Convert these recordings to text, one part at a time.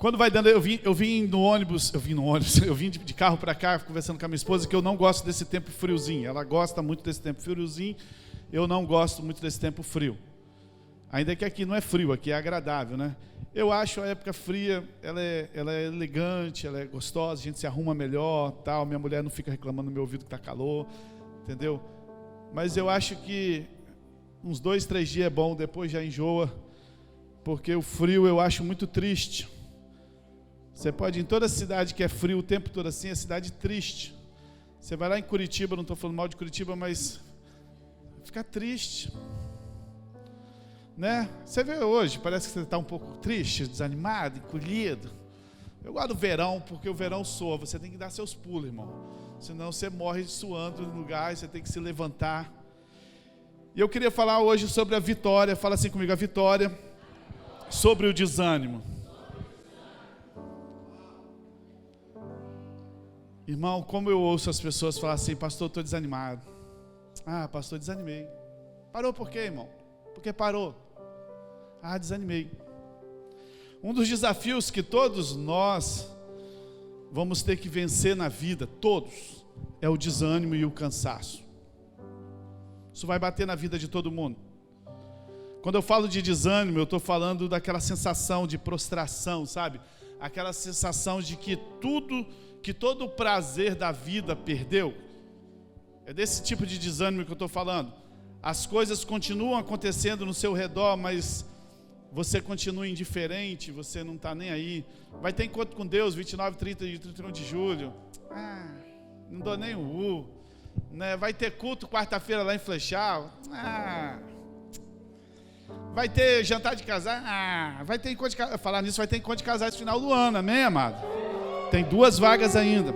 Quando vai dando, eu vim no ônibus, eu vim de carro para cá, conversando com a minha esposa, que eu não gosto desse tempo friozinho. Ela gosta muito desse tempo friozinho, eu não gosto muito desse tempo frio. Ainda que aqui não é frio, aqui é agradável, né? Eu acho a época fria, ela é elegante, ela é gostosa, a gente se arruma melhor, tal. Minha mulher não fica reclamando no meu ouvido que está calor, entendeu? Mas eu acho que uns 2, 3 dias é bom, depois já enjoa, porque o frio eu acho muito triste. Você pode ir em toda cidade que é frio o tempo todo assim, é cidade triste. Você vai lá em Curitiba, não estou falando mal de Curitiba, mas fica triste, né? Você vê hoje, parece que você está um pouco triste, desanimado, encolhido. Eu gosto do verão, porque o verão soa, você tem que dar seus pulos, irmão. Senão você morre suando no lugar, você tem que se levantar. E eu queria falar hoje sobre a vitória, fala assim comigo, a vitória sobre o desânimo. Irmão, como eu ouço as pessoas falar assim, pastor, estou desanimado. Ah, pastor, desanimei. Parou por quê, irmão? Por que parou? Ah, desanimei. Um dos desafios que todos nós vamos ter que vencer na vida, todos, é o desânimo e o cansaço. Isso vai bater na vida de todo mundo. Quando eu falo de desânimo, eu estou falando daquela sensação de prostração, sabe? Aquela sensação de que todo o prazer da vida perdeu. É desse tipo de desânimo que eu estou falando. As coisas continuam acontecendo no seu redor, mas você continua indiferente, você não está nem aí. Vai ter encontro com Deus, 29, 30 e 31 de julho. Não dou nem o né? Vai ter culto quarta-feira lá em Flechal. Vai ter jantar de casar. Vai ter encontro de casar. Falar nisso, vai ter encontro de casar esse final do ano, amém, amado? Tem 2 vagas ainda.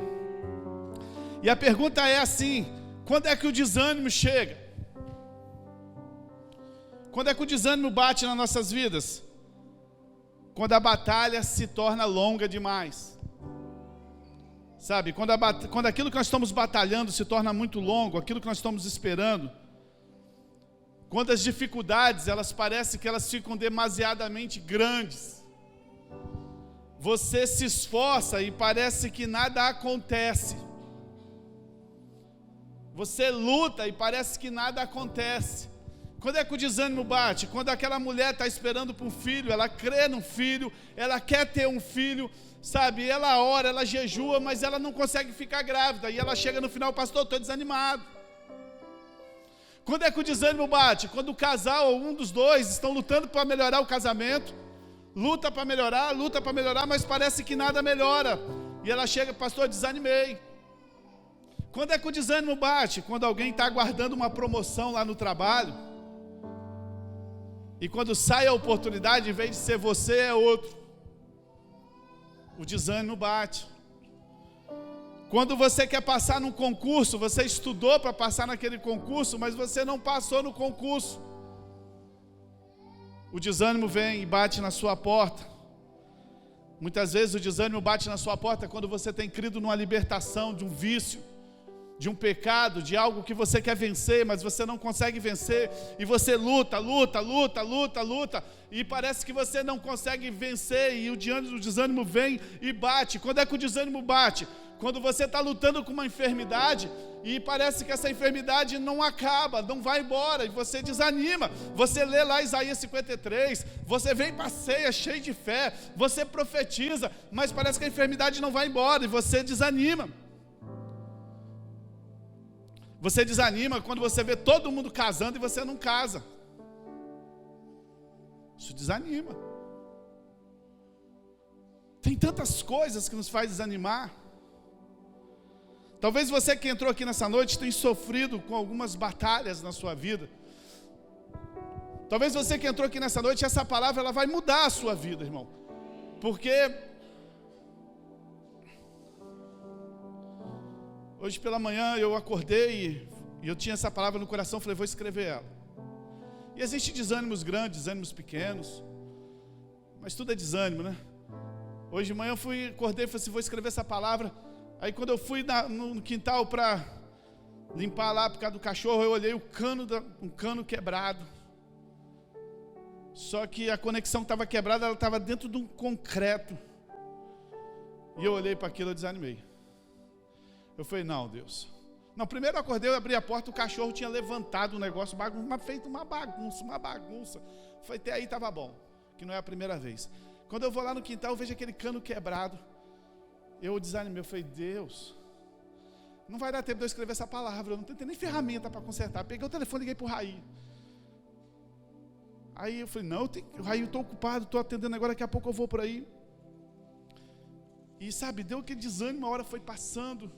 E a pergunta é assim: quando é que o desânimo chega? Quando é que o desânimo bate nas nossas vidas? Quando a batalha se torna longa demais. Sabe, quando aquilo que nós estamos batalhando se torna muito longo, aquilo que nós estamos esperando, quando as dificuldades, elas parecem que elas ficam demasiadamente grandes. Você se esforça e parece que nada acontece. Você luta e parece que nada acontece. Quando é que o desânimo bate? Quando aquela mulher está esperando por um filho, ela crê no filho, ela quer ter um filho, sabe? Ela ora, ela jejua, mas ela não consegue ficar grávida. E ela chega no final, pastor, estou desanimado. Quando é que o desânimo bate? Quando o casal ou um dos dois estão lutando para melhorar o casamento, luta para melhorar, mas parece que nada melhora. E ela chega, pastor, desanimei. Quando é que o desânimo bate? Quando alguém está aguardando uma promoção lá no trabalho, e quando sai a oportunidade, em vez de ser você, é outro. O desânimo bate. Quando você quer passar num concurso, você estudou para passar naquele concurso, mas você não passou no concurso. O desânimo vem e bate na sua porta. Muitas vezes o desânimo bate na sua porta quando você tem crido numa libertação de um vício, de um pecado, de algo que você quer vencer, mas você não consegue vencer, e você luta, e parece que você não consegue vencer, e o desânimo vem e bate. Quando é que o desânimo bate? Quando você está lutando com uma enfermidade, e parece que essa enfermidade não acaba, não vai embora, e você desanima. Você lê lá Isaías 53, você vem para a ceia cheio de fé, você profetiza, mas parece que a enfermidade não vai embora, e você desanima. Você desanima quando você vê todo mundo casando e você não casa. Isso desanima. Tem tantas coisas que nos faz desanimar. Talvez você que entrou aqui nessa noite tenha sofrido com algumas batalhas na sua vida. Talvez você que entrou aqui nessa noite, essa palavra ela vai mudar a sua vida, irmão. Porque hoje pela manhã eu acordei e eu tinha essa palavra no coração, falei, vou escrever ela. E existem desânimos grandes, desânimos pequenos, mas tudo é desânimo, né? Hoje de manhã eu acordei e falei assim, vou escrever essa palavra. Aí quando eu fui no quintal para limpar lá por causa do cachorro, eu olhei um cano quebrado. Só que a conexão que estava quebrada, ela estava dentro de um concreto. E eu olhei para aquilo e desanimei. Eu falei, não, Deus. Não, primeiro eu acordei, eu abri a porta, o cachorro tinha levantado o negócio, feito uma bagunça. Foi até aí estava bom, que não é a primeira vez. Quando eu vou lá no quintal, eu vejo aquele cano quebrado. Eu desanimei, eu falei, Deus, não vai dar tempo de eu escrever essa palavra, eu não tenho nem ferramenta para consertar. Peguei o telefone e liguei para o Raí. Aí eu falei, não, Raí, eu estou ocupado, estou atendendo agora, daqui a pouco eu vou por aí. E sabe, deu aquele desânimo, a hora foi passando.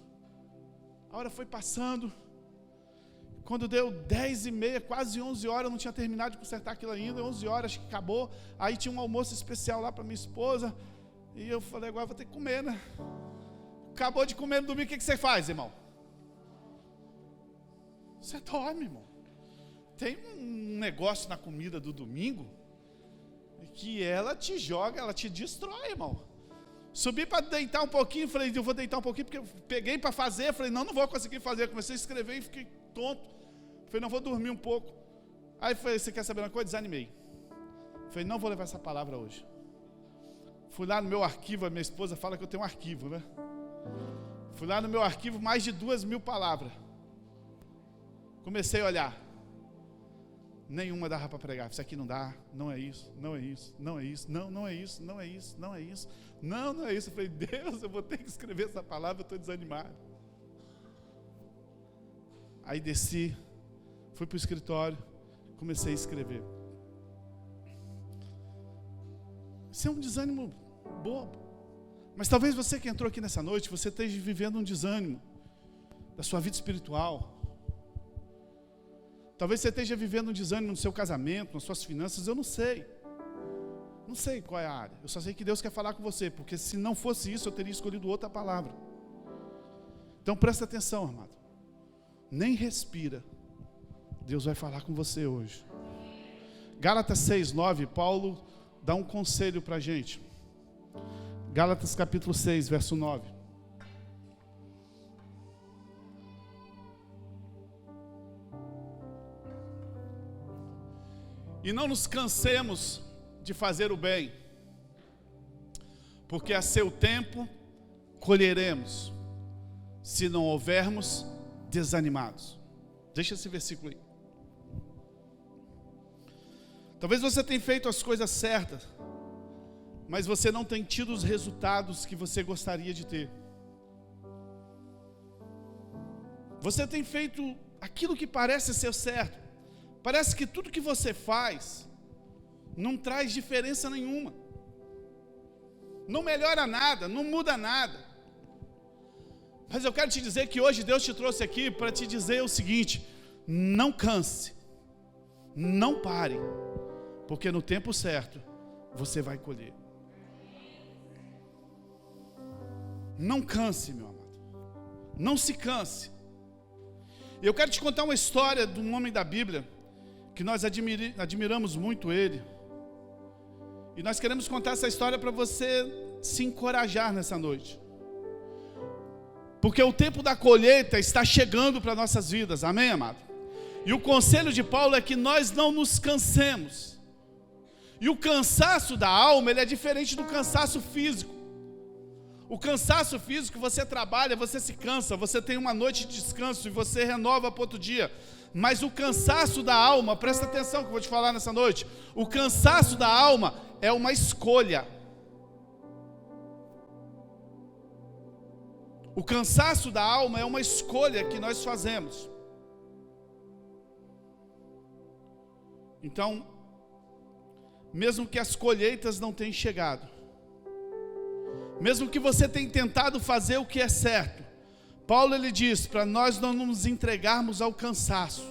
Quando deu 10h30, quase 11 horas, eu não tinha terminado de consertar aquilo ainda, 11 horas, acho que acabou. Aí tinha um almoço especial lá para minha esposa, e eu falei, agora vou ter que comer, né? Acabou de comer no domingo, o que você faz, irmão? Você dorme, irmão. Tem um negócio na comida do domingo, que ela te joga, ela te destrói, irmão. Subi para deitar um pouquinho, falei, eu vou deitar um pouquinho, porque eu peguei para fazer, falei, não vou conseguir fazer, comecei a escrever e fiquei tonto, falei, não, vou dormir um pouco. Aí falei, você quer saber uma coisa? Desanimei. Falei, não vou levar essa palavra hoje. Fui lá no meu arquivo, a minha esposa fala que eu tenho um arquivo, né? Fui lá no meu arquivo, mais de 2.000 palavras. Comecei a olhar. Nenhuma dava para pregar. Isso aqui não dá, não é isso, não é isso, não é isso, não é isso, não é isso, não é isso, não é isso. Eu falei, Deus, eu vou ter que escrever essa palavra, eu estou desanimado. Aí desci, fui para o escritório, comecei a escrever. Isso é um desânimo bobo. Mas talvez você que entrou aqui nessa noite, você esteja vivendo um desânimo da sua vida espiritual. Talvez você esteja vivendo um desânimo no seu casamento, nas suas finanças, eu não sei. Não sei qual é a área. Eu só sei que Deus quer falar com você, porque se não fosse isso, eu teria escolhido outra palavra. Então presta atenção, amado. Nem respira. Deus vai falar com você hoje. Gálatas 6:9, Paulo dá um conselho para a gente. Gálatas capítulo 6, verso 9. E não nos cansemos de fazer o bem, porque a seu tempo colheremos, se não houvermos desanimados. Deixa esse versículo aí. Talvez você tenha feito as coisas certas, mas você não tem tido os resultados que você gostaria de ter. Você tem feito aquilo que parece ser certo. Parece que tudo que você faz não traz diferença nenhuma. Não melhora nada, não muda nada. Mas eu quero te dizer que hoje Deus te trouxe aqui para te dizer o seguinte: não canse, não pare, porque no tempo certo você vai colher. Não canse, meu amado. Não se canse. Eu quero te contar uma história de um homem da Bíblia que nós admiramos muito ele. E nós queremos contar essa história para você se encorajar nessa noite. Porque o tempo da colheita está chegando para nossas vidas, amém, amado? E o conselho de Paulo é que nós não nos cansemos. E o cansaço da alma, ele é diferente do cansaço físico. O cansaço físico, você trabalha, você se cansa, você tem uma noite de descanso e você renova para outro dia. Mas o cansaço da alma, presta atenção que eu vou te falar nessa noite. O cansaço da alma é uma escolha. O cansaço da alma é uma escolha que nós fazemos. Então, mesmo que as colheitas não tenham chegado, mesmo que você tenha tentado fazer o que é certo, Paulo ele diz para nós não nos entregarmos ao cansaço,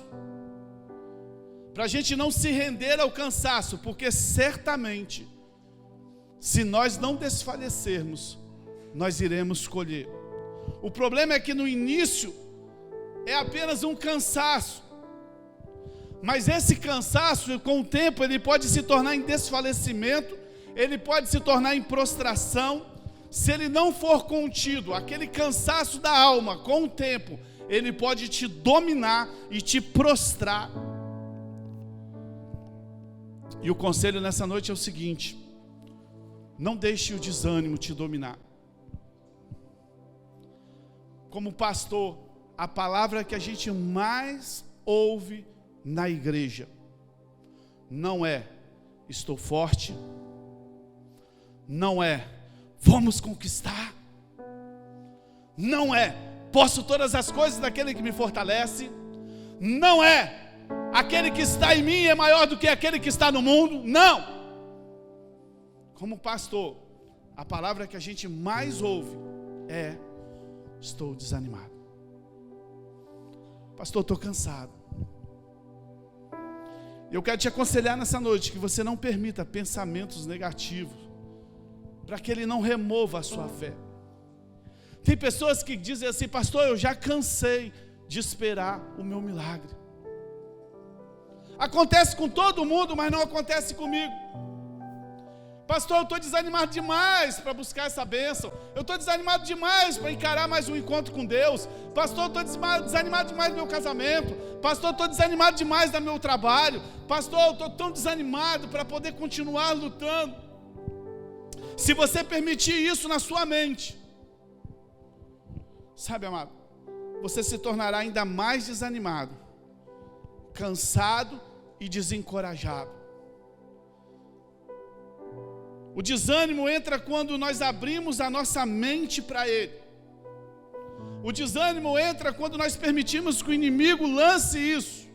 para a gente não se render ao cansaço, porque certamente, se nós não desfalecermos, nós iremos colher. O problema é que no início é apenas um cansaço, mas esse cansaço com o tempo ele pode se tornar em desfalecimento, ele pode se tornar em prostração. Se ele não for contido, aquele cansaço da alma, com o tempo, ele pode te dominar e te prostrar. E o conselho nessa noite é o seguinte: não deixe o desânimo te dominar. como pastor, a palavra que a gente mais ouve na igreja não é estou forte, não é vamos conquistar, não é posso todas as coisas daquele que me fortalece, não é aquele que está em mim é maior do que aquele que está no mundo, não. Como pastor, a palavra que a gente mais ouve é estou desanimado. Pastor, estou cansado. Eu quero te aconselhar nessa noite que você não permita pensamentos negativos, para que ele não remova a sua fé. Tem pessoas que dizem assim: pastor, eu já cansei de esperar o meu milagre. Acontece com todo mundo, mas não acontece comigo. Pastor, eu estou desanimado demais para buscar essa bênção. Eu estou desanimado demais para encarar mais um encontro com Deus. Pastor, eu estou desanimado demais do meu casamento. Pastor, eu estou desanimado demais do meu trabalho. Pastor, eu estou tão desanimado para poder continuar lutando. Se você permitir isso na sua mente, sabe, amado, você se tornará ainda mais desanimado, cansado e desencorajado. O desânimo entra quando nós abrimos a nossa mente para ele. O desânimo entra quando nós permitimos que o inimigo lance isso.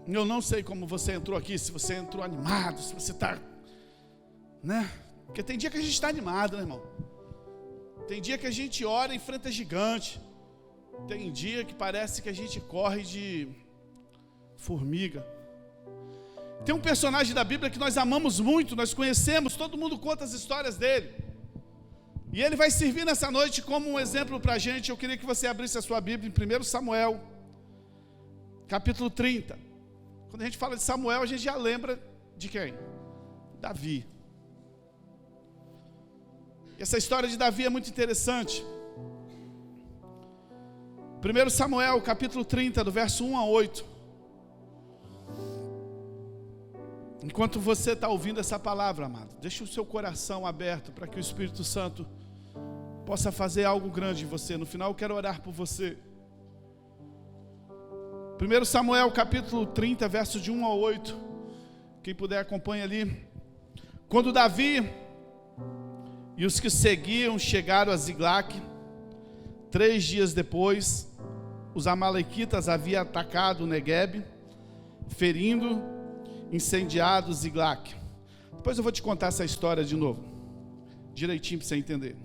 Eu não sei como você entrou aqui, se você entrou animado, se você está, né? Porque tem dia que a gente está animado, né, irmão? Tem dia que a gente ora e enfrenta gigante. Tem dia que parece que a gente corre de formiga. Tem um personagem da Bíblia que nós amamos muito, nós conhecemos, todo mundo conta as histórias dele. E ele vai servir nessa noite como um exemplo para a gente. Eu queria que você abrisse a sua Bíblia em 1 Samuel, capítulo 30. Quando a gente fala de Samuel, a gente já lembra de quem? Davi. Essa história de Davi é muito interessante. 1 Samuel, capítulo 30, do verso 1 a 8. Enquanto você está ouvindo essa palavra, amado, deixe o seu coração aberto para que o Espírito Santo possa fazer algo grande em você. No final eu quero orar por você. 1 Samuel capítulo 30, versos de 1 a 8. Quem puder acompanha ali. Quando Davi e os que seguiam chegaram a Ziglague, 3 dias depois, os amalequitas haviam atacado o Neguebe, ferindo, incendiado Ziglague. Depois eu vou te contar essa história de novo, direitinho para você entender.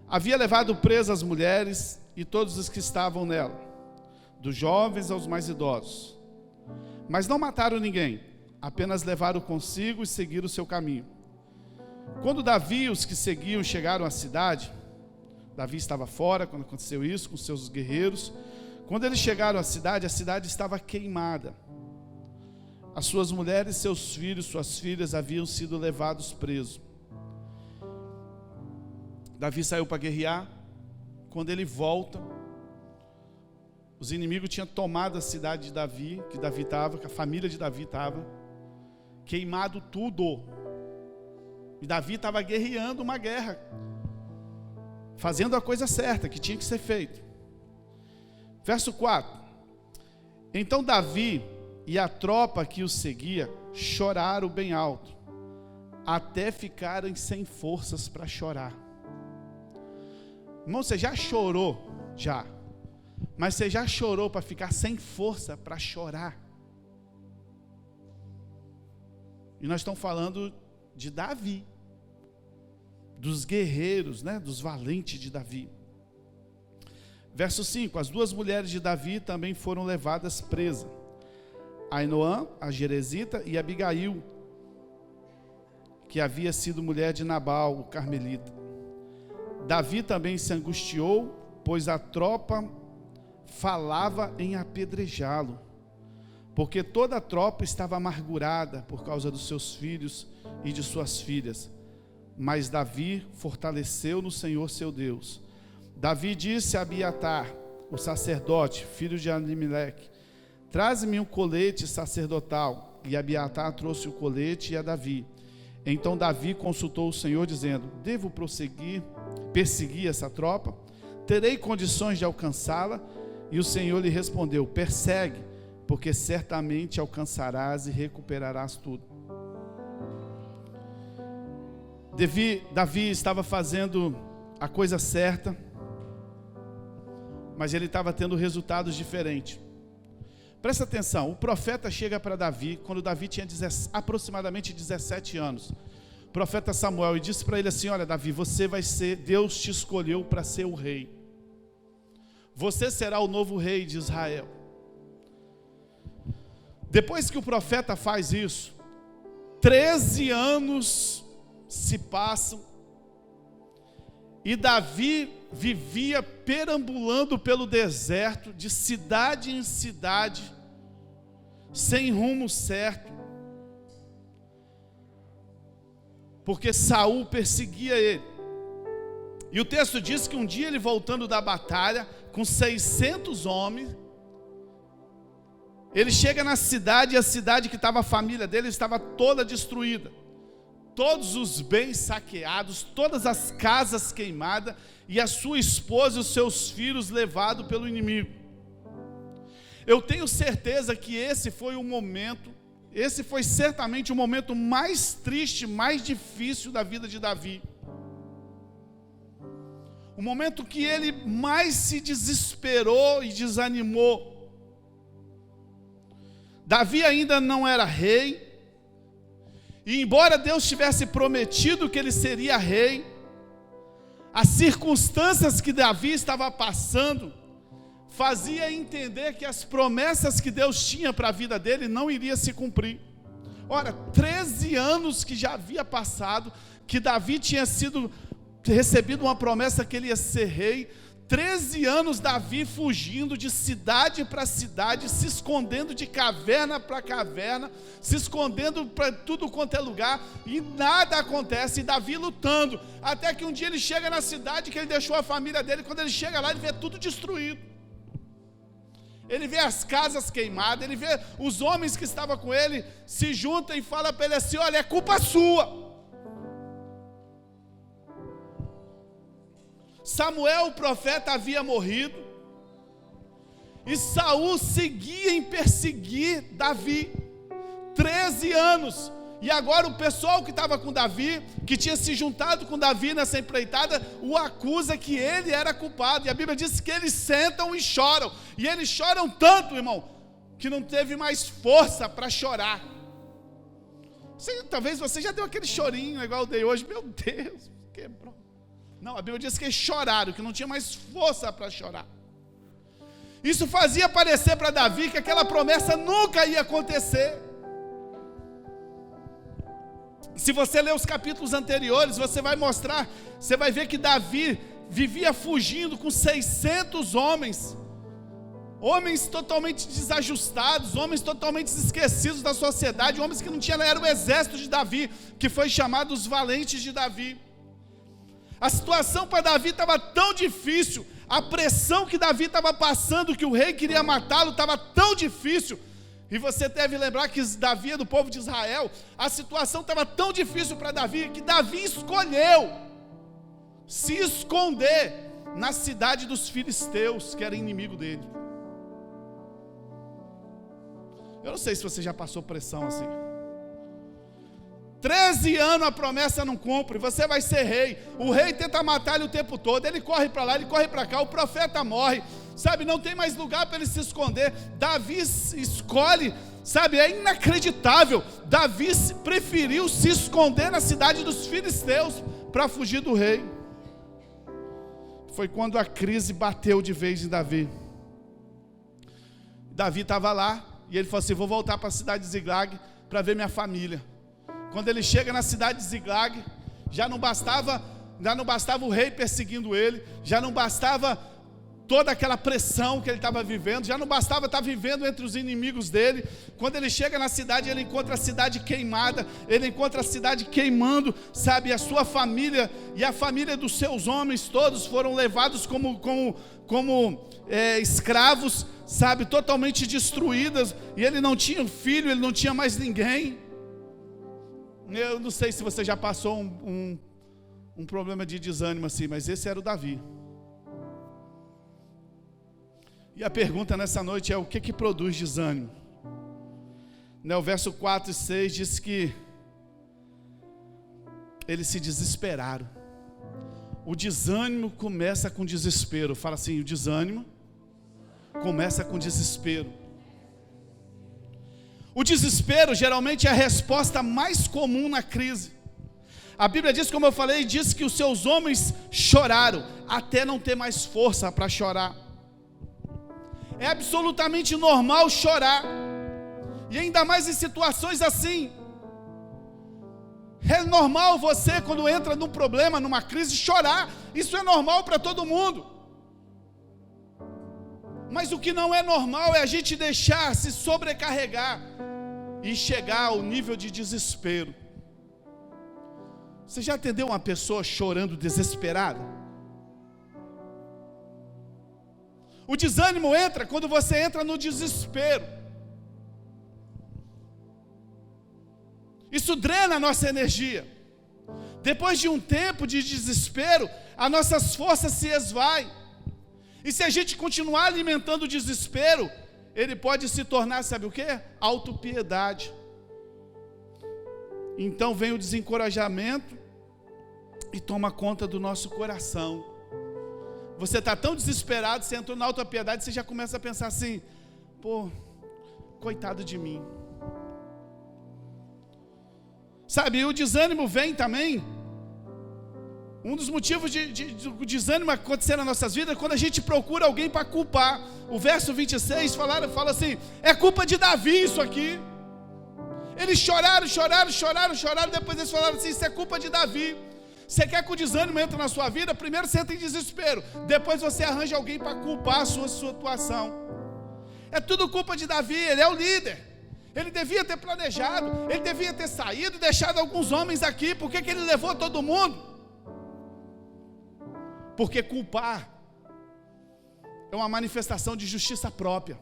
Havia levado presas as mulheres e todos os que estavam nela, dos jovens aos mais idosos. Mas não mataram ninguém, apenas levaram consigo e seguiram o seu caminho. Quando Davi e os que seguiam chegaram à cidade, Davi estava fora quando aconteceu isso, com seus guerreiros. Quando eles chegaram à cidade estava queimada. As suas mulheres, seus filhos, suas filhas haviam sido levados presos. Davi saiu para guerrear. Quando ele volta, os inimigos tinham tomado a cidade de Davi, que Davi estava, que a família de Davi estava, queimado tudo. E Davi estava guerreando uma guerra, fazendo a coisa certa, que tinha que ser feito. Verso 4. Então Davi e a tropa que o seguia choraram bem alto, até ficarem sem forças para chorar. Irmão, você já chorou? Já. Mas você já chorou para ficar sem força para chorar? E nós estamos falando de Davi, dos guerreiros, né? Dos valentes de Davi. Verso 5. As 2 mulheres de Davi também foram levadas presas, Ainoã, a Jerezita, e Abigail, que havia sido mulher de Nabal, o carmelita. Davi também se angustiou, pois a tropa falava em apedrejá-lo, porque toda a tropa estava amargurada por causa dos seus filhos e de suas filhas. Mas Davi fortaleceu no Senhor seu Deus. Davi disse a Abiatar, o sacerdote, filho de Alimeleque: traze-me um colete sacerdotal. E Abiatar trouxe o colete e a Davi. Então Davi consultou o Senhor, dizendo: devo perseguir essa tropa? Terei condições de alcançá-la? E o Senhor lhe respondeu: persegue, porque certamente alcançarás e recuperarás tudo. Davi estava fazendo a coisa certa, mas ele estava tendo resultados diferentes. Presta atenção, o profeta chega para Davi, quando Davi tinha aproximadamente 17 anos. O profeta Samuel, e disse para ele assim: olha Davi, você vai ser, Deus te escolheu para ser o rei. Você será o novo rei de Israel. Depois que o profeta faz isso, 13 anos se passam, e Davi vivia perambulando pelo deserto, de cidade em cidade, sem rumo certo, porque Saul perseguia ele. E o texto diz que um dia ele, voltando da batalha, com 600 homens, ele chega na cidade, e a cidade que estava a família dele estava toda destruída. Todos os bens saqueados, todas as casas queimadas, e a sua esposa e os seus filhos levados pelo inimigo. Eu tenho certeza que esse foi certamente o momento mais triste, mais difícil da vida de Davi. O momento que ele mais se desesperou e desanimou. Davi ainda não era rei, e embora Deus tivesse prometido que ele seria rei, as circunstâncias que Davi estava passando fazia entender que as promessas que Deus tinha para a vida dele não iria se cumprir. Ora, 13 anos que já havia passado, que Davi tinha recebido uma promessa que ele ia ser rei. 13 anos Davi fugindo de cidade para cidade, se escondendo de caverna para caverna, se escondendo para tudo quanto é lugar, e nada acontece, e Davi lutando, até que um dia ele chega na cidade que ele deixou a família dele. Quando ele chega lá, ele vê tudo destruído, ele vê as casas queimadas, ele vê os homens que estavam com ele, se juntam e falam para ele assim: olha, é culpa sua. Samuel, o profeta, havia morrido, e Saul seguia em perseguir Davi, 13 anos, e agora o pessoal que estava com Davi, que tinha se juntado com Davi nessa empreitada, o acusa que ele era culpado, e a Bíblia diz que eles sentam e choram, e eles choram tanto, irmão, que não teve mais força para chorar. Talvez você já deu aquele chorinho igual eu dei hoje: meu Deus, quebrou. Não, a Bíblia diz que eles choraram, que não tinha mais força para chorar. Isso fazia parecer para Davi que aquela promessa nunca ia acontecer. Se você ler os capítulos anteriores, você vai ver que Davi vivia fugindo com 600 homens, homens totalmente desajustados, homens totalmente esquecidos da sociedade, homens que não tinham, era o exército de Davi, que foi chamado os valentes de Davi. A situação para Davi estava tão difícil, a pressão que Davi estava passando, que o rei queria matá-lo, estava tão difícil. E você deve lembrar que Davi é do povo de Israel. A situação estava tão difícil para Davi, que Davi escolheu se esconder na cidade dos filisteus, que era inimigo dele. Eu não sei se você já passou pressão assim. 13 anos a promessa não cumpre, você vai ser rei, o rei tenta matar ele o tempo todo, ele corre para lá, ele corre para cá, o profeta morre, sabe, não tem mais lugar para ele se esconder. Davi escolhe, sabe, é inacreditável, Davi preferiu se esconder na cidade dos filisteus para fugir do rei. Foi quando a crise bateu de vez em Davi. Davi estava lá, e ele falou assim: vou voltar para a cidade de Ziglag para ver minha família. Quando ele chega na cidade de Ziglag, já não bastava o rei perseguindo ele, já não bastava toda aquela pressão que ele estava vivendo, já não bastava estar vivendo entre os inimigos dele. Quando ele chega na cidade, ele encontra a cidade queimada, ele encontra a cidade queimando, sabe, a sua família e a família dos seus homens todos foram levados como escravos, sabe, totalmente destruídas, e ele não tinha filho, ele não tinha mais ninguém. Eu não sei se você já passou um problema de desânimo assim, mas esse era o Davi. E a pergunta nessa noite é: o que produz desânimo? O verso 4 e 6 diz que eles se desesperaram. O desânimo começa com desespero. Fala assim: o desânimo começa com desespero. O desespero geralmente é a resposta mais comum na crise. A Bíblia diz, como eu falei, diz que os seus homens choraram até não ter mais força para chorar. É absolutamente normal chorar, e ainda mais em situações assim. É normal você, quando entra num problema, numa crise, chorar. Isso é normal para todo mundo. Mas o que não é normal é a gente deixar se sobrecarregar e chegar ao nível de desespero. Você já atendeu uma pessoa chorando desesperada? O desânimo entra quando você entra no desespero. Isso drena a nossa energia. Depois de um tempo de desespero, as nossas forças se esvaem. E se a gente continuar alimentando o desespero, ele pode se tornar, sabe o quê? Autopiedade. Então vem o desencorajamento e toma conta do nosso coração. Você está tão desesperado, você entrou na autopiedade, você já começa a pensar assim: pô, coitado de mim. Sabe, o desânimo vem também. Um dos motivos do desânimo acontecer nas nossas vidas é quando a gente procura alguém para culpar. O verso 26 fala assim: é culpa de Davi isso aqui. Eles choraram, depois eles falaram assim: isso é culpa de Davi. Você quer que o desânimo entre na sua vida? Primeiro você entra em desespero, depois você arranja alguém para culpar a sua situação. É tudo culpa de Davi, ele é o líder. Ele devia ter planejado, ele devia ter saído e deixado alguns homens aqui. Por que ele levou todo mundo? Porque culpar é uma manifestação de justiça própria.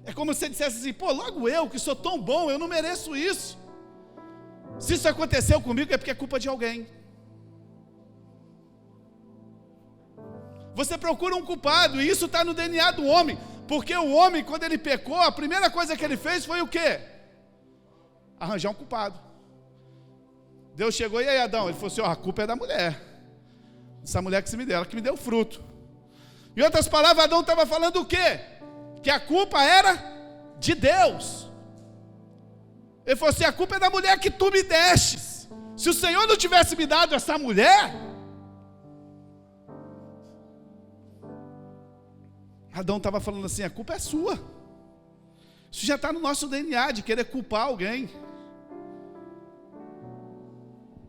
É como se você dissesse assim: pô, logo eu que sou tão bom, eu não mereço isso. Se isso aconteceu comigo é porque é culpa de alguém. Você procura um culpado, e isso está no DNA do homem. Porque o homem, quando ele pecou, a primeira coisa que ele fez foi o quê? Arranjar um culpado. Deus chegou: e aí, Adão? Ele falou assim: ó, a culpa é da mulher. Essa mulher que você me deu, ela que me deu o fruto. Em outras palavras, Adão estava falando o quê? Que a culpa era de Deus. Ele falou assim: a culpa é da mulher que tu me destes. Se o Senhor não tivesse me dado essa mulher, Adão estava falando assim: a culpa é sua. Isso já está no nosso DNA, de querer culpar alguém.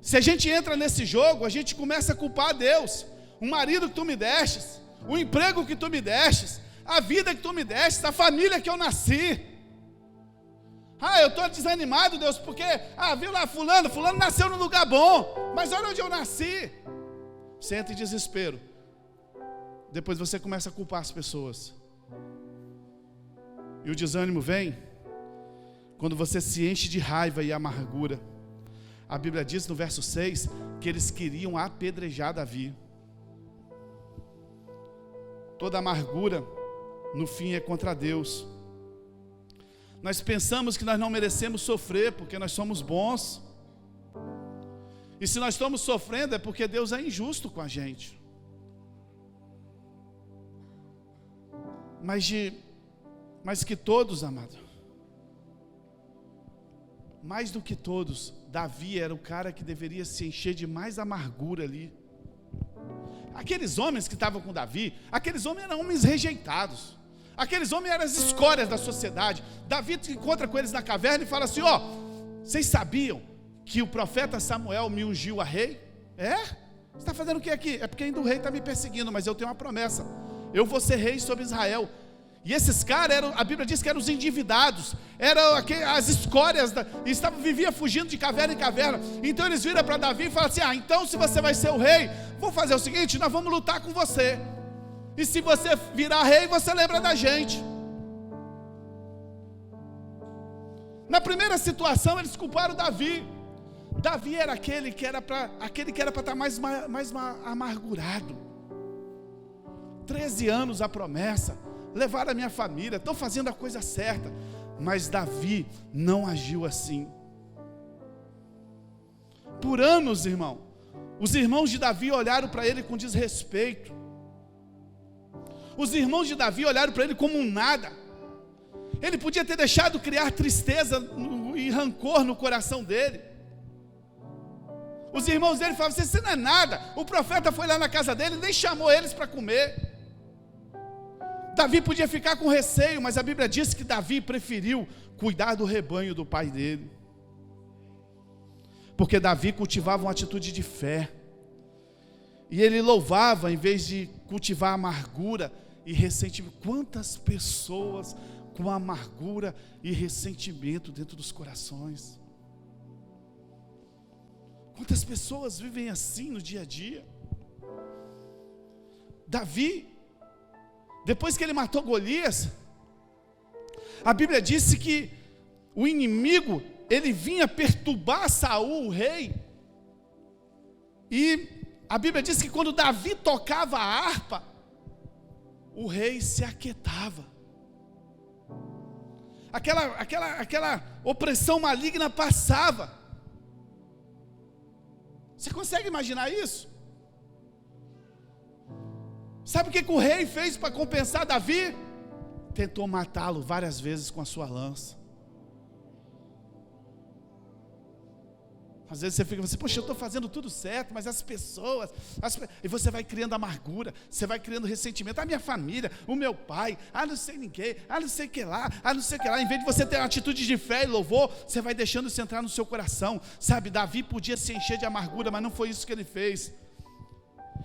Se a gente entra nesse jogo, a gente começa a culpar a Deus. O marido que tu me destes, o emprego que tu me destes, a vida que tu me destes, a família que eu nasci. Ah, eu estou desanimado, Deus, porque, viu lá, fulano nasceu num lugar bom, mas olha onde eu nasci. Você entra em desespero. Depois você começa a culpar as pessoas. E o desânimo vem quando você se enche de raiva e amargura. A Bíblia diz no verso 6 que eles queriam apedrejar Davi. Toda amargura, no fim, é contra Deus. Nós pensamos que nós não merecemos sofrer porque nós somos bons. E se nós estamos sofrendo é porque Deus é injusto com a gente. Mas que todos, amado, mais do que todos, Davi era o cara que deveria se encher de mais amargura ali. Aqueles homens que estavam com Davi, aqueles homens eram homens rejeitados. Aqueles homens eram as escórias da sociedade. Davi se encontra com eles na caverna e fala assim: ó, vocês sabiam que o profeta Samuel me ungiu a rei? É? Você está fazendo o que aqui? É porque ainda o rei está me perseguindo, mas eu tenho uma promessa: eu vou ser rei sobre Israel. E esses caras, a Bíblia diz que eram os endividados, eram as escórias, viviam fugindo de caverna em caverna. Então eles viram para Davi e falam assim: então se você vai ser o rei, vou fazer o seguinte, nós vamos lutar com você. E se você virar rei, você lembra da gente. Na primeira situação, eles culparam Davi. Davi era aquele que era para estar mais amargurado. 13 anos a promessa, levar a minha família, estou fazendo a coisa certa. Mas Davi não agiu assim. Por anos, irmão, os irmãos de Davi olharam para ele com desrespeito. Os irmãos de Davi olharam para ele como um nada. Ele podia ter deixado criar tristeza e rancor no coração dele. Os irmãos dele falavam: você não é nada. O profeta foi lá na casa dele, nem chamou eles para comer. Davi podia ficar com receio, mas a Bíblia diz que Davi preferiu cuidar do rebanho do pai dele. Porque Davi cultivava uma atitude de fé. E ele louvava em vez de cultivar amargura e ressentimento. Quantas pessoas com amargura e ressentimento dentro dos corações? Quantas pessoas vivem assim no dia a dia? Davi, depois que ele matou Golias, a Bíblia disse que o inimigo, ele vinha perturbar Saul, o rei. E a Bíblia diz que quando Davi tocava a harpa, o rei se aquietava. Aquela opressão maligna passava. Você consegue imaginar isso? Sabe o que o rei fez para compensar Davi? Tentou matá-lo várias vezes com a sua lança. Às vezes você fica assim: poxa, eu estou fazendo tudo certo, mas as pessoas... E você vai criando amargura, você vai criando ressentimento. A minha família, o meu pai, não sei ninguém, não sei o que lá, não sei o que lá. Em vez de você ter uma atitude de fé e louvor, você vai deixando isso entrar no seu coração. Sabe, Davi podia se encher de amargura, mas não foi isso que ele fez.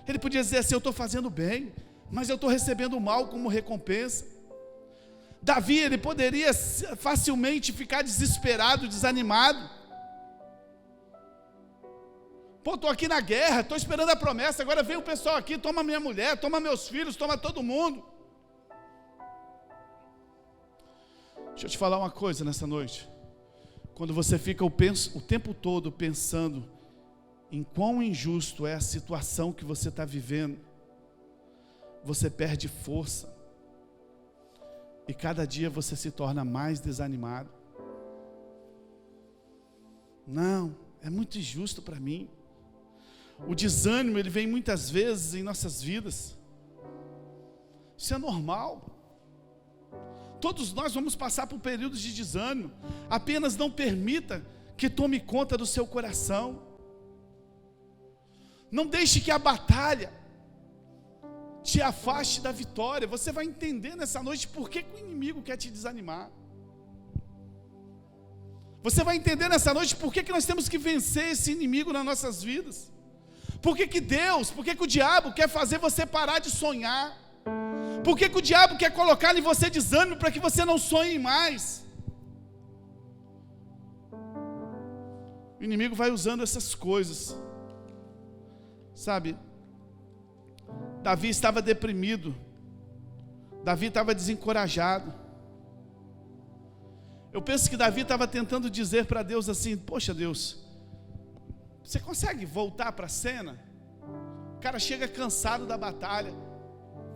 Ele podia dizer assim: eu estou fazendo bem, mas eu estou recebendo o mal como recompensa. Davi, ele poderia facilmente ficar desesperado, desanimado. Pô, estou aqui na guerra, estou esperando a promessa, agora vem o pessoal aqui, toma minha mulher, toma meus filhos, toma todo mundo. Deixa eu te falar uma coisa nessa noite. Quando você fica o tempo todo pensando em quão injusto é a situação que você está vivendo, você perde força. E cada dia você se torna mais desanimado. Não, é muito injusto para mim. O desânimo, ele vem muitas vezes em nossas vidas. Isso é normal. Todos nós vamos passar por períodos de desânimo. Apenas não permita que tome conta do seu coração. Não deixe que a batalha te afaste da vitória. Você vai entender nessa noite por que o inimigo quer te desanimar. Você vai entender nessa noite por que nós temos que vencer esse inimigo nas nossas vidas. Por que o diabo quer fazer você parar de sonhar? Por que o diabo quer colocar em você desânimo para que você não sonhe mais? O inimigo vai usando essas coisas. Sabe, Davi estava deprimido, Davi estava desencorajado. Eu penso que Davi estava tentando dizer para Deus assim: poxa Deus, você consegue voltar para a cena? O cara chega cansado da batalha,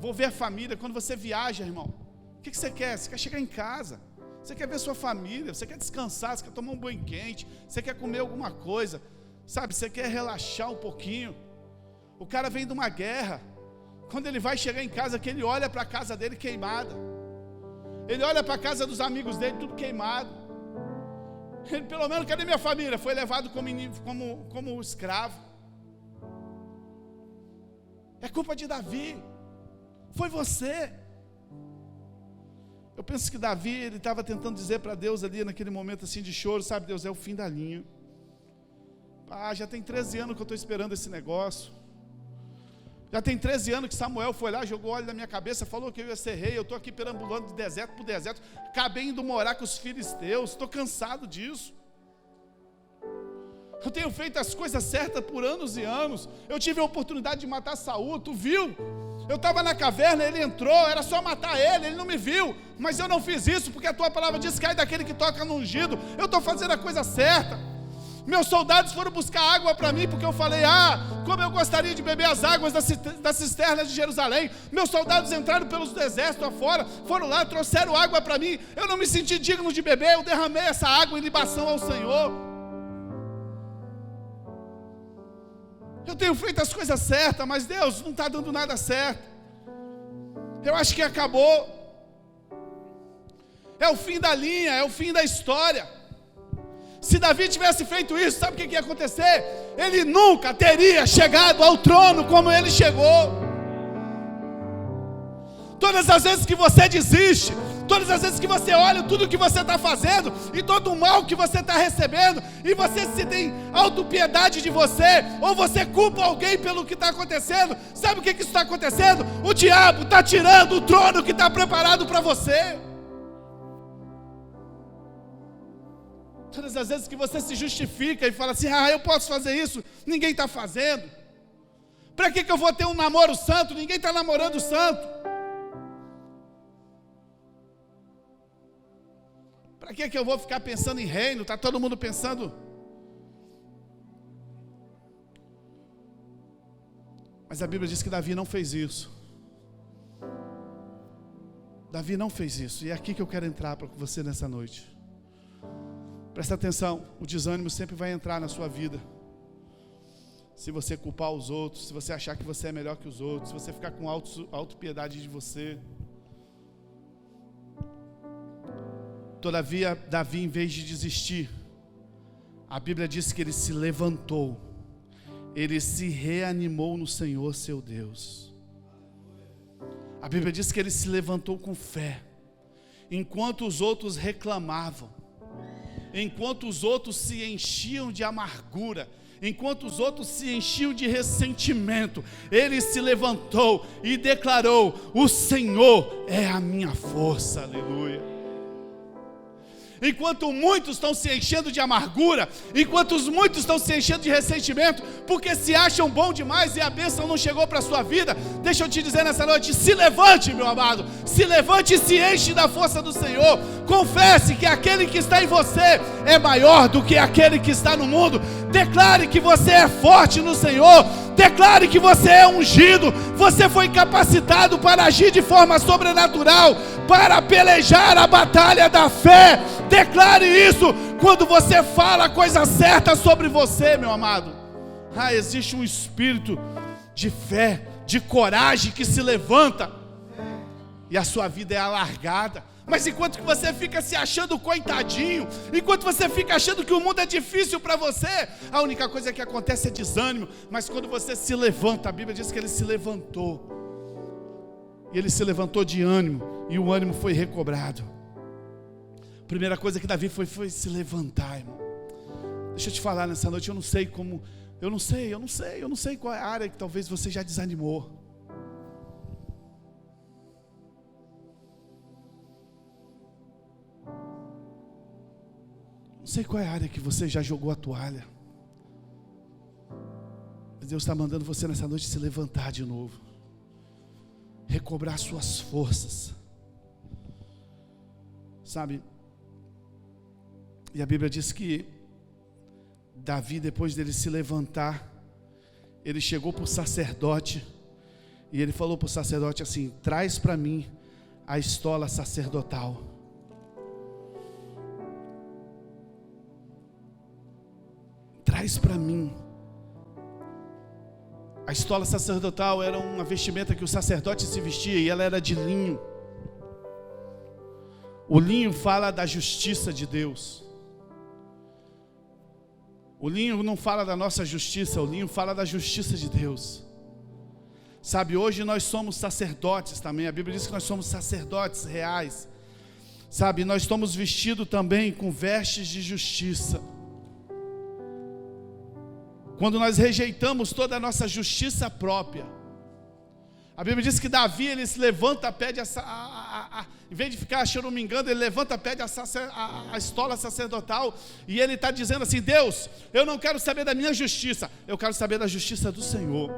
vou ver a família. Quando você viaja, irmão, o que você quer? Você quer chegar em casa, você quer ver sua família, você quer descansar, você quer tomar um banho quente, você quer comer alguma coisa, sabe, você quer relaxar um pouquinho. O cara vem de uma guerra. Quando ele vai chegar em casa, que ele olha para a casa dele queimada, ele olha para a casa dos amigos dele tudo queimado. Ele, pelo menos, cadê minha família? Foi levado como escravo. É culpa de Davi. Foi você. Eu penso que Davi, ele estava tentando dizer para Deus ali, naquele momento assim de choro: sabe, Deus, é o fim da linha. Já tem 13 anos que eu estou esperando esse negócio. Já tem 13 anos que Samuel foi lá, jogou óleo na minha cabeça, falou que eu ia ser rei. Eu estou aqui perambulando de deserto para deserto, acabei indo morar com os filisteus, estou cansado disso. Eu tenho feito as coisas certas por anos e anos. Eu tive a oportunidade de matar Saul, tu viu? Eu estava na caverna, ele entrou, era só matar ele não me viu, mas eu não fiz isso, porque a tua palavra diz: cai daquele que toca no ungido. Eu estou fazendo a coisa certa. Meus soldados foram buscar água para mim, porque eu falei: como eu gostaria de beber as águas da cisterna de Jerusalém. Meus soldados entraram pelos desertos afora, foram lá, trouxeram água para mim. Eu não me senti digno de beber, eu derramei essa água em libação ao Senhor. Eu tenho feito as coisas certas, mas Deus não está dando nada certo. Eu acho que acabou. É o fim da linha, é o fim da história. Se Davi tivesse feito isso, sabe o que ia acontecer? Ele nunca teria chegado ao trono como ele chegou. Todas as vezes que você desiste, todas as vezes que você olha tudo que você está fazendo e todo o mal que você está recebendo, e você se tem autopiedade de você, ou você culpa alguém pelo que está acontecendo, sabe o que isso está acontecendo? O diabo está tirando o trono que está preparado para você. Todas as vezes que você se justifica e fala assim: eu posso fazer isso, ninguém está fazendo. Para que eu vou ter um namoro santo? Ninguém está namorando santo. Para que eu vou ficar pensando em reino? Está todo mundo pensando. Mas a Bíblia diz que Davi não fez isso. Davi não fez isso. E é aqui que eu quero entrar para você nessa noite. Presta atenção, o desânimo sempre vai entrar na sua vida. Se você culpar os outros, se você achar que você é melhor que os outros, se você ficar com autopiedade de você. Todavia, Davi, em vez de desistir, a Bíblia diz que ele se levantou, ele se reanimou no Senhor seu Deus. A Bíblia diz que ele se levantou com fé, enquanto os outros reclamavam, enquanto os outros se enchiam de amargura, enquanto os outros se enchiam de ressentimento, ele se levantou e declarou: o Senhor é a minha força, aleluia. Enquanto muitos estão se enchendo de amargura, enquanto muitos estão se enchendo de ressentimento, porque se acham bom demais e a bênção não chegou para a sua vida, deixa eu te dizer nessa noite: se levante, meu amado, se levante e se enche da força do Senhor. Confesse que aquele que está em você é maior do que aquele que está no mundo. Declare que você é forte no Senhor. Declare que você é ungido. Você foi capacitado para agir de forma sobrenatural, para pelejar a batalha da fé. Declare isso quando você fala a coisa certa sobre você, meu amado. Existe um espírito de fé, de coragem que se levanta, e a sua vida é alargada. Mas enquanto que você fica se achando coitadinho, enquanto você fica achando que o mundo é difícil para você, a única coisa que acontece é desânimo. Mas quando você se levanta, a Bíblia diz que ele se levantou, e ele se levantou de ânimo, e o ânimo foi recobrado. A primeira coisa que Davi foi se levantar, irmão. Deixa eu te falar nessa noite, eu não sei qual é a área que talvez você já desanimou. Não sei qual é a área que você já jogou a toalha. Mas Deus está mandando você nessa noite se levantar de novo, recobrar suas forças, sabe? E a Bíblia diz que Davi, depois dele se levantar, ele chegou para o sacerdote e ele falou para o sacerdote assim: traz para mim a estola sacerdotal. Traz para mim. A estola sacerdotal era uma vestimenta que o sacerdote se vestia, e ela era de linho. O linho fala da justiça de Deus. O linho não fala da nossa justiça, o linho fala da justiça de Deus. Sabe, hoje nós somos sacerdotes também. A Bíblia diz que nós somos sacerdotes reais. Sabe, nós estamos vestidos também com vestes de justiça. Quando nós rejeitamos toda a nossa justiça própria, a Bíblia diz que Davi, ele se levanta, pede em vez de ficar choramingando, ele levanta, pede a estola sacerdotal, e ele está dizendo assim: Deus, eu não quero saber da minha justiça, eu quero saber da justiça do Senhor.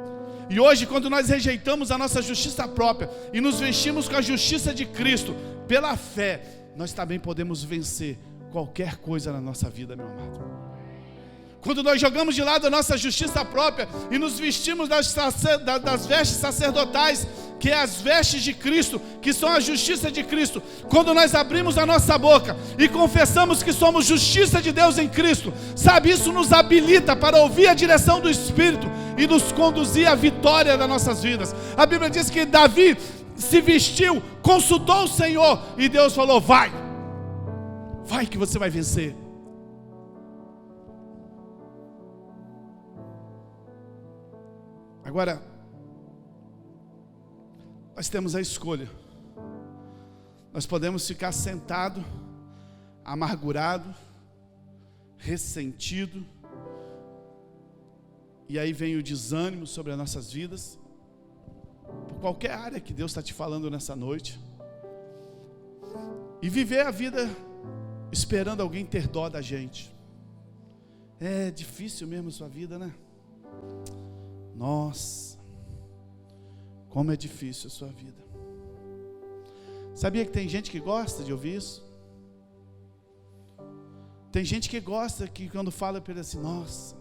E hoje, quando nós rejeitamos a nossa justiça própria e nos vestimos com a justiça de Cristo, pela fé, nós também podemos vencer qualquer coisa na nossa vida, meu amado. Quando nós jogamos de lado a nossa justiça própria e nos vestimos das vestes sacerdotais, que é as vestes de Cristo, que são a justiça de Cristo, quando nós abrimos a nossa boca e confessamos que somos justiça de Deus em Cristo, sabe, isso nos habilita para ouvir a direção do Espírito e nos conduzir à vitória das nossas vidas. A Bíblia diz que Davi se vestiu, consultou o Senhor e Deus falou: vai que você vai vencer. Agora, nós temos a escolha. Nós podemos ficar sentado, amargurado, ressentido, e aí vem o desânimo sobre as nossas vidas, por qualquer área que Deus está te falando nessa noite, e viver a vida esperando alguém ter dó da gente. É difícil mesmo a sua vida, né? Nossa, como é difícil a sua vida. Sabia que tem gente que gosta de ouvir isso? Tem gente que gosta que quando fala para ele assim: nossa,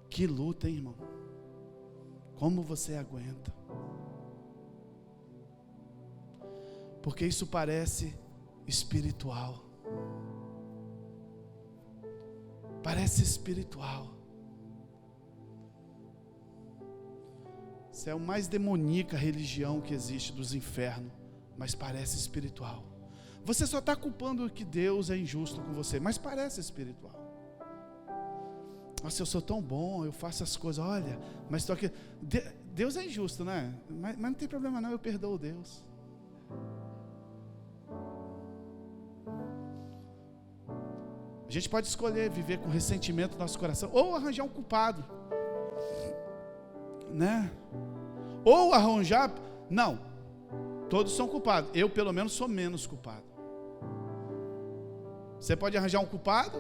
que luta, hein, irmão? Como você aguenta? Porque isso parece espiritual. Parece espiritual. Isso é a mais demoníaca religião que existe dos infernos, mas parece espiritual. Você só está culpando que Deus é injusto com você, mas parece espiritual. Nossa, eu sou tão bom, eu faço as coisas, olha, mas estou aqui. Deus é injusto, né? Mas não tem problema não, eu perdoo Deus. A gente pode escolher viver com ressentimento no nosso coração, ou arranjar um culpado, né? Ou arranjar, não, todos são culpados, eu pelo menos sou menos culpado. Você pode arranjar um culpado,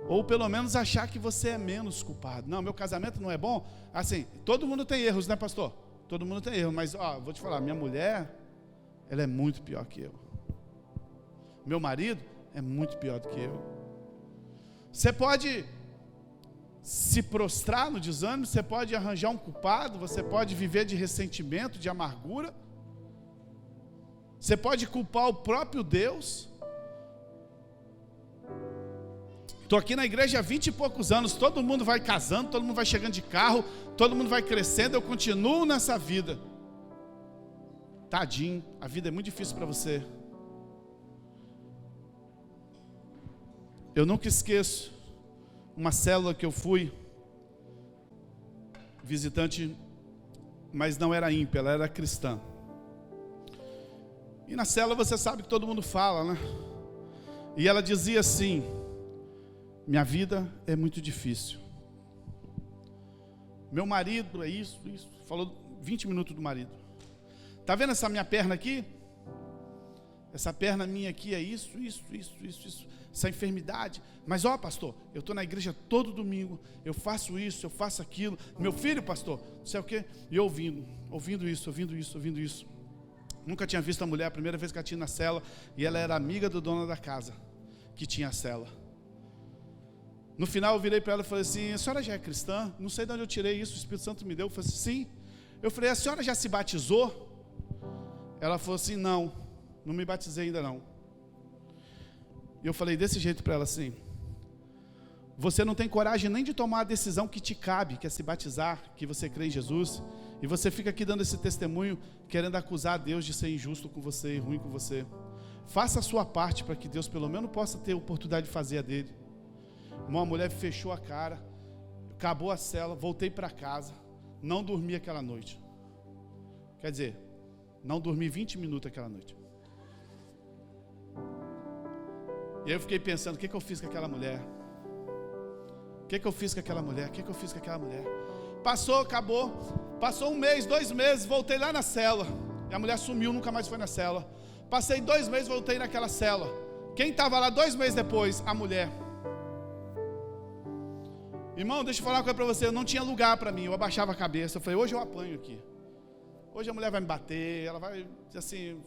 ou pelo menos achar que você é menos culpado. Não, meu casamento não é bom. Assim, todo mundo tem erros, né, pastor? Todo mundo tem erros, mas vou te falar, minha mulher, ela é muito pior que eu. Meu marido é muito pior do que eu. Você pode se prostrar no desânimo, você pode arranjar um culpado, você pode viver de ressentimento, de amargura, você pode culpar o próprio Deus. Estou aqui na igreja há 20 e poucos anos, todo mundo vai casando, todo mundo vai chegando de carro, todo mundo vai crescendo, eu continuo nessa vida. Tadinho, a vida é muito difícil para você. Eu nunca esqueço uma célula que eu fui visitante, mas não era ímpia, ela era cristã. E na célula você sabe que todo mundo fala, né? E ela dizia assim: minha vida é muito difícil. Meu marido é isso. Falou 20 minutos do marido. Tá vendo essa minha perna aqui? Essa perna minha aqui é isso. Essa enfermidade. Mas pastor, eu estou na igreja todo domingo, eu faço isso, eu faço aquilo. Meu filho, pastor, não sei o quê. E eu ouvindo isso. Nunca tinha visto a mulher, a primeira vez que ela tinha na cela, e ela era amiga do dono da casa, que tinha a cela. No final eu virei para ela e falei assim: a senhora já é cristã? Não sei de onde eu tirei isso, o Espírito Santo me deu. Eu falei assim: sim. Eu falei: a senhora já se batizou? Ela falou assim: não me batizei ainda não. E eu falei desse jeito para ela assim: você não tem coragem nem de tomar a decisão que te cabe, que é se batizar, que você crê em Jesus, e você fica aqui dando esse testemunho, querendo acusar Deus de ser injusto com você e ruim com você. Faça a sua parte para que Deus pelo menos possa ter a oportunidade de fazer a dele. Uma mulher fechou a cara, acabou a cela, voltei para casa, não dormi aquela noite. Quer dizer, não dormi 20 minutos aquela noite. E aí eu fiquei pensando: o que eu fiz com aquela mulher? O que eu fiz com aquela mulher? Passou, acabou. Passou 1 mês, 2 meses, voltei lá na cela. E a mulher sumiu, nunca mais foi na cela. Passei 2 meses, voltei naquela cela. Quem estava lá 2 meses depois? A mulher. Irmão, deixa eu falar uma coisa para você, eu não tinha lugar para mim, eu abaixava a cabeça, eu falei, hoje eu apanho aqui. Hoje a mulher vai me bater, ela vai, assim,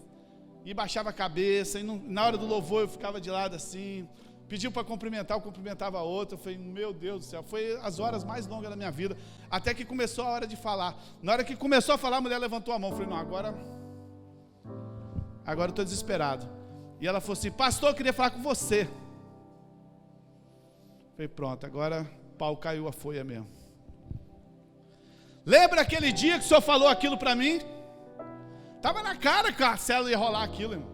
e baixava a cabeça, e na hora do louvor eu ficava de lado assim, pediu para cumprimentar, eu cumprimentava a outra, eu falei, meu Deus do céu, foi as horas mais longas da minha vida, até que começou a hora de falar. Na hora que começou a falar, a mulher levantou a mão, eu falei, não, agora eu estou desesperado. E ela falou assim, pastor, eu queria falar com você. Eu falei, pronto, agora o pau caiu a folha mesmo. Lembra aquele dia que o senhor falou aquilo para mim? Estava na cara que a célula ia rolar aquilo, irmão.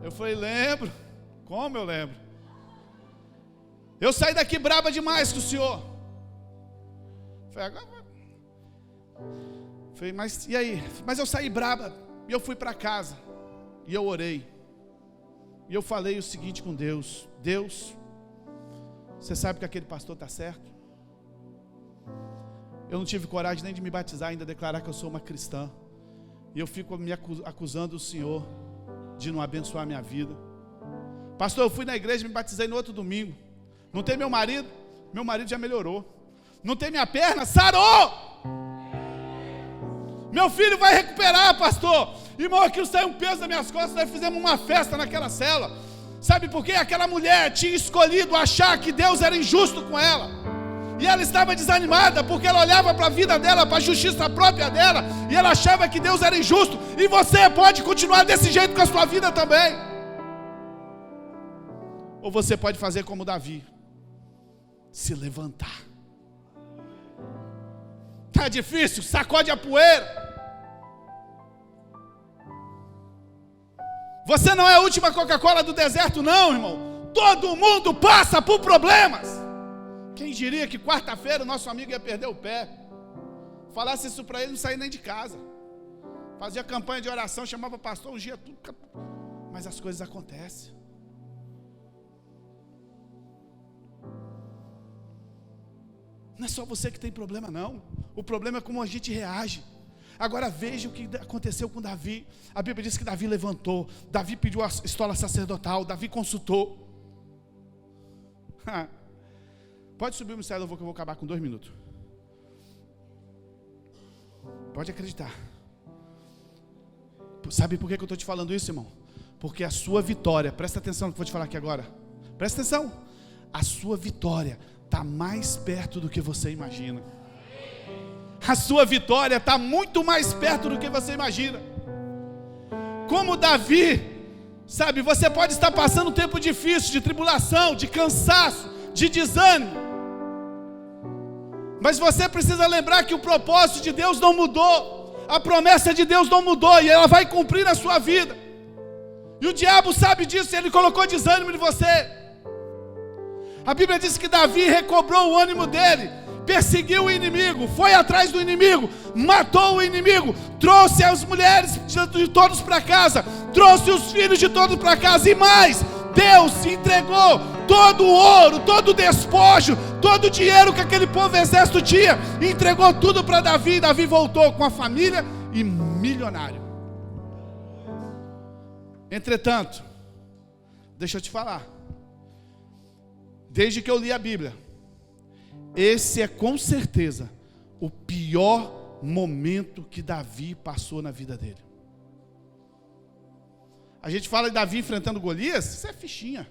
Eu falei, lembro. Como eu lembro? Eu saí daqui braba demais com o senhor. Falei, agora... Falei, mas e aí? Mas eu saí braba. E eu fui para casa. E eu orei. E eu falei o seguinte com Deus. Deus, você sabe que aquele pastor está certo? Eu não tive coragem nem de me batizar, ainda declarar que eu sou uma cristã. E eu fico me acusando o Senhor de não abençoar a minha vida. Pastor, eu fui na igreja e me batizei no outro domingo. Não tem meu marido já melhorou. Não tem minha perna, sarou! Meu filho vai recuperar, pastor. Irmão, aquilo saiu um peso das minhas costas. Nós fizemos uma festa naquela célula. Sabe por quê? Aquela mulher tinha escolhido achar que Deus era injusto com ela. E ela estava desanimada, porque ela olhava para a vida dela, para a justiça própria dela, e ela achava que Deus era injusto. E você pode continuar desse jeito com a sua vida também. Ou você pode fazer como Davi, se levantar. Está difícil? Sacode a poeira. Você não é a última Coca-Cola do deserto não, irmão. Todo mundo passa por problemas. Quem diria que quarta-feira o nosso amigo ia perder o pé? Falasse isso para ele, não saía nem de casa. Fazia campanha de oração, chamava pastor, ungia tudo. Mas as coisas acontecem. Não é só você que tem problema não. O problema é como a gente reage. Agora veja o que aconteceu com Davi. A Bíblia diz que Davi levantou, Davi pediu a estola sacerdotal, Davi consultou. Pode subir o mistério, que eu vou acabar com 2 minutos. Pode acreditar. Sabe por que eu estou te falando isso, irmão? Porque a sua vitória, presta atenção no que eu vou te falar aqui agora. Presta atenção. A sua vitória está mais perto do que você imagina. A sua vitória está muito mais perto do que você imagina. Como Davi, sabe, você pode estar passando um tempo difícil, de tribulação, de cansaço, de desânimo. Mas você precisa lembrar que o propósito de Deus não mudou. A promessa de Deus não mudou e ela vai cumprir na sua vida. E o diabo sabe disso, ele colocou desânimo em você. A Bíblia diz que Davi recobrou o ânimo dele, perseguiu o inimigo, foi atrás do inimigo, matou o inimigo, trouxe as mulheres de todos para casa, trouxe os filhos de todos para casa e mais, Deus entregou todo o ouro, todo o despojo, todo o dinheiro que aquele povo exército tinha, entregou tudo para Davi. Davi voltou com a família e milionário. Entretanto, deixa eu te falar, desde que eu li a Bíblia, esse é com certeza o pior momento que Davi passou na vida dele. A gente fala de Davi enfrentando Golias, isso é fichinha.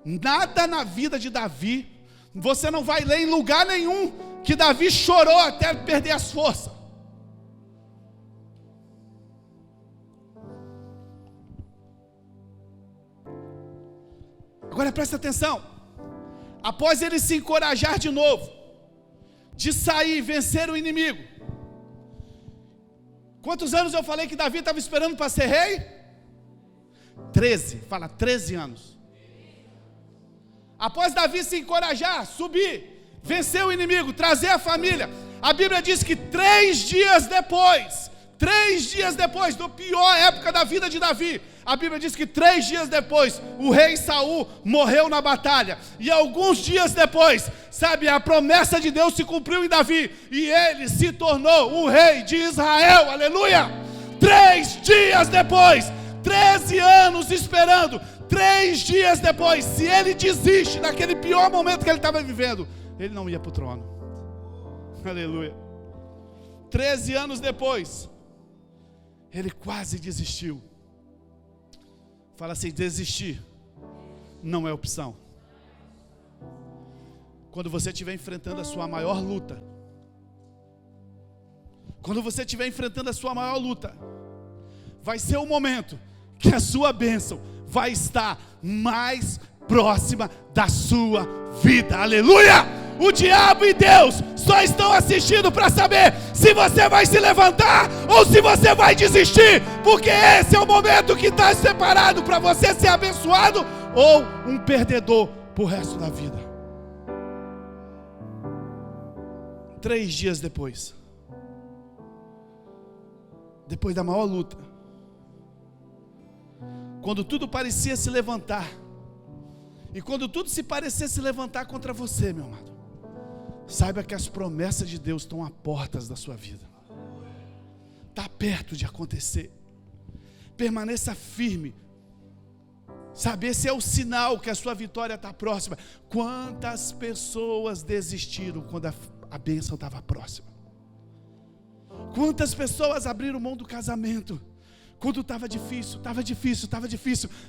Nada na vida de Davi, você não vai ler em lugar nenhum que Davi chorou até perder as forças. Agora presta atenção. Após ele se encorajar de novo, de sair e vencer o inimigo. Quantos anos eu falei que Davi estava esperando para ser rei? 13, fala 13 anos. Após Davi se encorajar, subir, vencer o inimigo, trazer a família, a Bíblia diz que 3 dias depois da pior época da vida de Davi, a Bíblia diz que 3 dias depois, o rei Saul morreu na batalha, e alguns dias depois, sabe, a promessa de Deus se cumpriu em Davi, e ele se tornou o rei de Israel, aleluia. 3 dias depois, 13 anos esperando, 3 dias depois, se ele desiste naquele pior momento que ele estava vivendo, ele não ia para o trono. Aleluia. 13 anos depois, ele quase desistiu. Fala assim: desistir não é opção. Quando você estiver enfrentando a sua maior luta, quando você estiver enfrentando a sua maior luta, vai ser o momento que a sua bênção vai estar mais próxima da sua vida. Aleluia! O diabo e Deus só estão assistindo para saber se você vai se levantar ou se você vai desistir, porque esse é o momento que está separado para você ser abençoado ou um perdedor para o resto da vida. 3 dias depois da maior luta, quando tudo parecia se levantar, e quando tudo se parecia se levantar contra você, meu amado, saiba que as promessas de Deus estão à portas da sua vida. Está perto de acontecer. Permaneça firme. Sabe, esse é o sinal que a sua vitória está próxima. Quantas pessoas desistiram quando a bênção estava próxima? Quantas pessoas abriram mão do casamento quando estava difícil,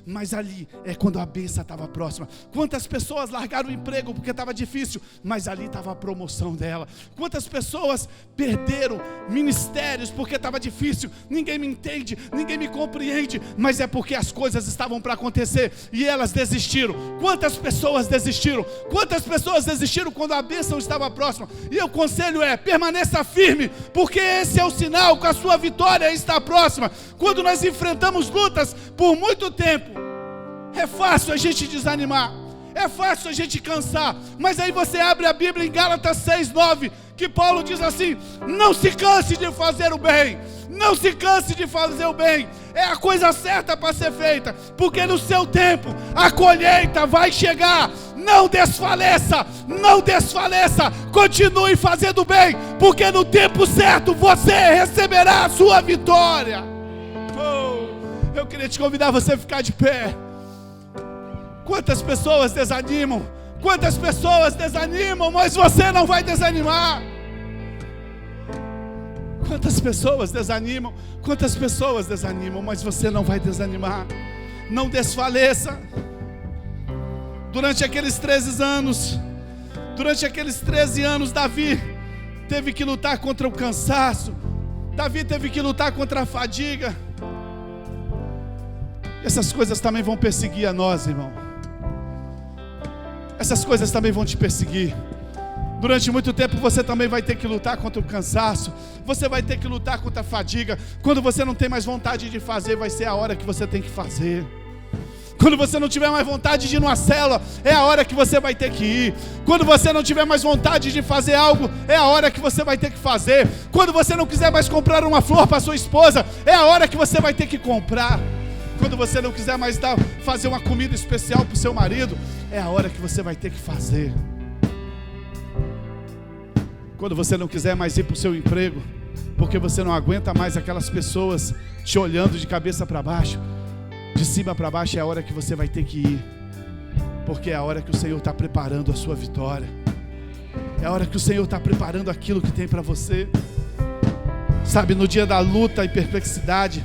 mas ali é quando a bênção estava próxima. Quantas pessoas largaram o emprego porque estava difícil, mas ali estava a promoção dela. Quantas pessoas perderam ministérios porque estava difícil, ninguém me entende, ninguém me compreende, mas é porque as coisas estavam para acontecer e elas desistiram. Quantas pessoas desistiram? Quantas pessoas desistiram quando a bênção estava próxima? E o conselho é: permaneça firme, porque esse é o sinal que a sua vitória está próxima. Quando nós enfrentamos lutas por muito tempo, é fácil a gente desanimar, é fácil a gente cansar, mas aí você abre a Bíblia em Gálatas 6:9, que Paulo diz assim: não se canse de fazer o bem, não se canse de fazer o bem, é a coisa certa para ser feita, porque no seu tempo a colheita vai chegar. Não desfaleça, não desfaleça, continue fazendo bem, porque no tempo certo você receberá a sua vitória. Eu queria te convidar a você ficar de pé. Quantas pessoas desanimam? Quantas pessoas desanimam, mas você não vai desanimar. Quantas pessoas desanimam? Quantas pessoas desanimam, mas você não vai desanimar. Não desfaleça. Durante aqueles 13 anos, Davi teve que lutar contra o cansaço. Davi teve que lutar contra a fadiga. Essas coisas também vão perseguir a nós, irmão. Essas coisas também vão te perseguir. Durante muito tempo você também vai ter que lutar contra o cansaço. Você vai ter que lutar contra a fadiga. Quando você não tem mais vontade de fazer, vai ser a hora que você tem que fazer. Quando você não tiver mais vontade de ir numa célula, é a hora que você vai ter que ir. Quando você não tiver mais vontade de fazer algo, é a hora que você vai ter que fazer. Quando você não quiser mais comprar uma flor para sua esposa, é a hora que você vai ter que comprar. Quando você não quiser mais fazer uma comida especial para o seu marido, é a hora que você vai ter que fazer. Quando você não quiser mais ir para o seu emprego, porque você não aguenta mais aquelas pessoas te olhando de cabeça para baixo, de cima para baixo, é a hora que você vai ter que ir, porque é a hora que o Senhor está preparando a sua vitória. É a hora que o Senhor está preparando aquilo que tem para você. Sabe, no dia da luta e perplexidade,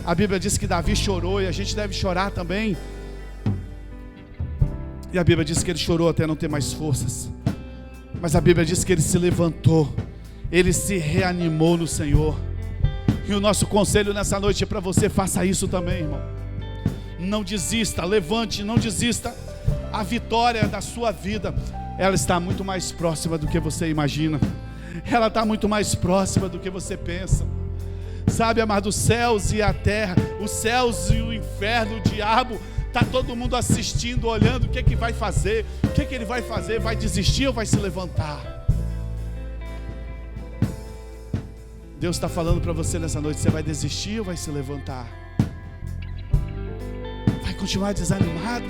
a Bíblia diz que Davi chorou, e a gente deve chorar também. E a Bíblia diz que ele chorou até não ter mais forças. Mas a Bíblia diz que ele se levantou, ele se reanimou no Senhor. E o nosso conselho nessa noite é para você: faça isso também, irmão. Não desista, levante, não desista. A vitória da sua vida, ela está muito mais próxima do que você imagina. Ela está muito mais próxima do que você pensa. Sabe, amado, os céus e a terra, os céus e o inferno, o diabo, está todo mundo assistindo, olhando o que é que vai fazer. O que é que ele vai fazer? Vai desistir ou vai se levantar? Deus está falando para você nessa noite: você vai desistir ou vai se levantar? Vai continuar desanimado?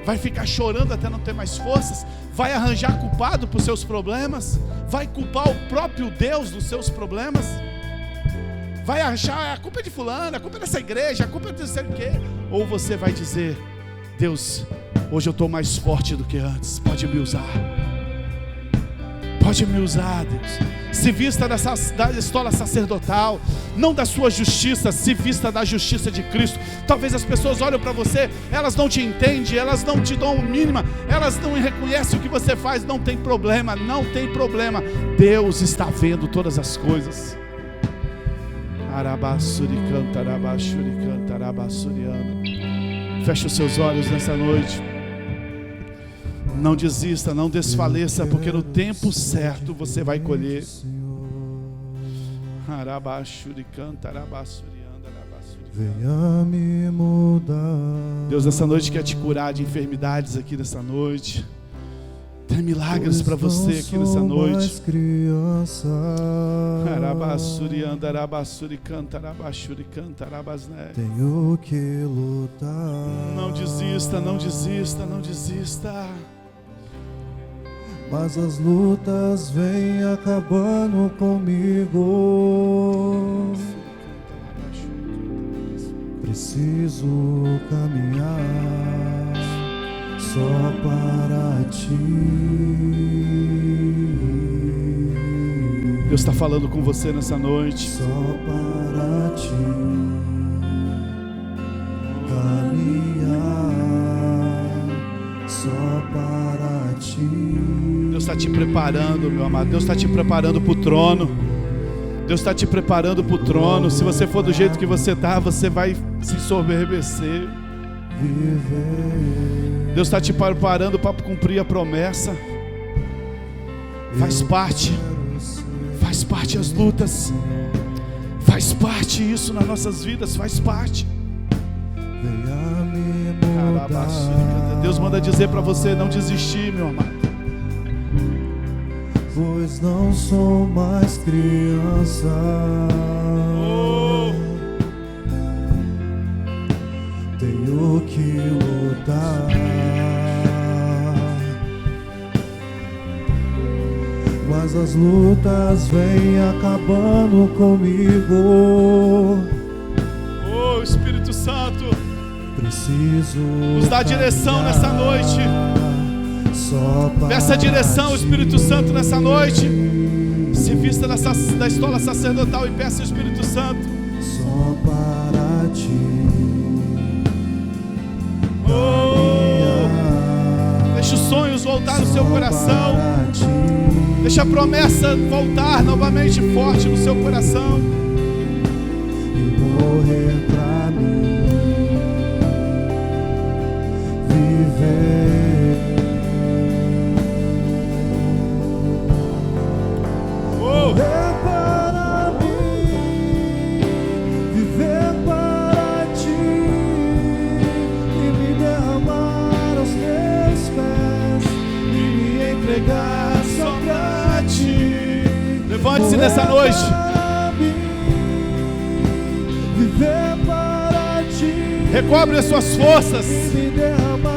Vai ficar chorando até não ter mais forças? Vai arranjar culpado para os seus problemas? Vai culpar o próprio Deus dos seus problemas? Vai achar: a culpa é de fulano, a culpa é dessa igreja, a culpa é de não sei o quê? Ou você vai dizer: Deus, hoje eu estou mais forte do que antes, pode me usar. Pode me usar, Deus. Se vista da estola sacerdotal, não da sua justiça, se vista da justiça de Cristo. Talvez as pessoas olham para você, elas não te entendem, elas não te dão mínima, elas não reconhecem o que você faz. Não tem problema, não tem problema. Deus está vendo todas as coisas. Feche os seus olhos nessa noite. Não desista, não desfaleça, porque no tempo certo você vai colher. Venha me mudar. Deus nessa noite quer te curar de enfermidades aqui nessa noite. Tem milagres para você aqui nessa noite. Tenho que lutar. Não desista, não desista, não desista. Mas as lutas vêm acabando comigo. Preciso caminhar só para ti. Deus está falando com você nessa noite. Só para ti caminhar, só para ti. Deus está te preparando, meu amado. Deus está te preparando para o trono. Deus está te preparando para o trono. Se você for do jeito que você está, você vai se ensoberbecer. Deus está te preparando para cumprir a promessa. Faz parte as lutas. Faz parte isso nas nossas vidas. Faz parte. Deus manda dizer para você não desistir, meu amado. Pois não sou mais criança. Tenho que lutar. Mas as lutas vêm acabando comigo. Oh, Espírito Santo, preciso nos dá direção nessa noite. Peça direção ao Espírito Santo nessa noite. Se vista da estola sacerdotal e peça ao Espírito Santo. Só para ti. Oh, deixa os sonhos voltar no seu coração. Deixa a promessa voltar novamente forte no seu coração. E morrer pra mim, viver. Viver para mim, viver para ti, e me derramar aos teus pés, e me entregar só pra ti. Levante-se nessa noite. Viver para ti, recobre as suas forças. e me derramar